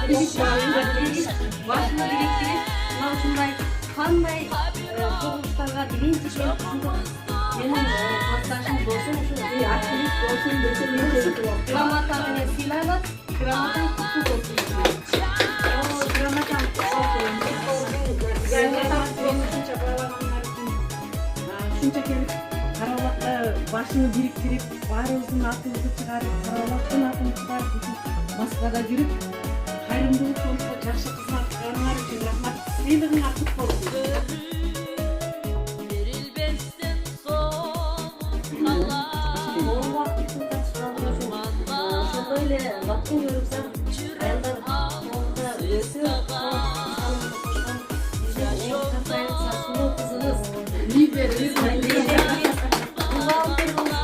башына бириктирип мына ушундай кандай курулуштарга билинчишкен менин классташым досум ушу активист болсун десем грамота менен сыйланат, грамота куттуу болсун. Грамота ушунча келип карабакта башын бириктирип баарыбыздын атыбызды чыгарып карабактын атын чыгарып Москвада жүрүп кайрымдуулук фондуна жакшы кызмат кылганыңар үчүн рахмат. Сыйлыгыңар кут болсун. Ошондой эле бактын көрүпсам аялдар фондуна өсүп сулуу кызыбыз лидерибиз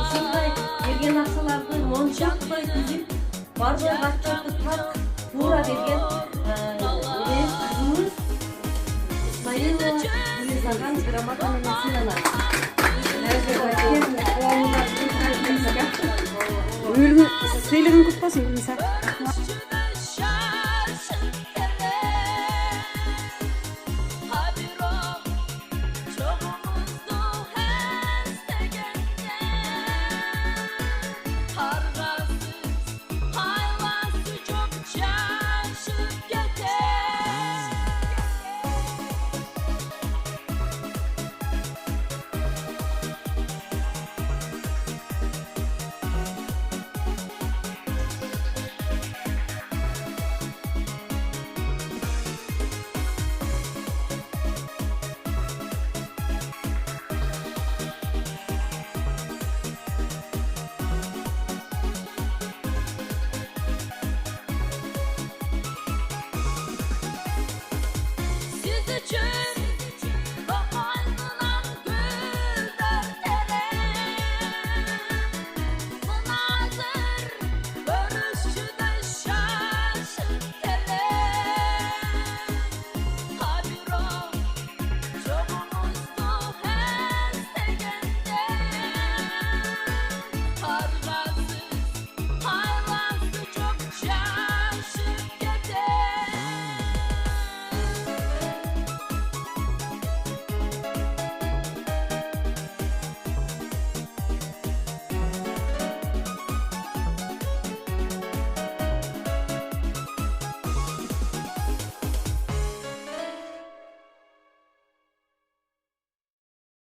ушундай берген акчаларды мончоктой түзүп бардык акчаларды так туура берген кызыбыз Исмаилова Гүлизаган грамота менен сыйланат. Сыйлыгың кут болсун Гүлиза.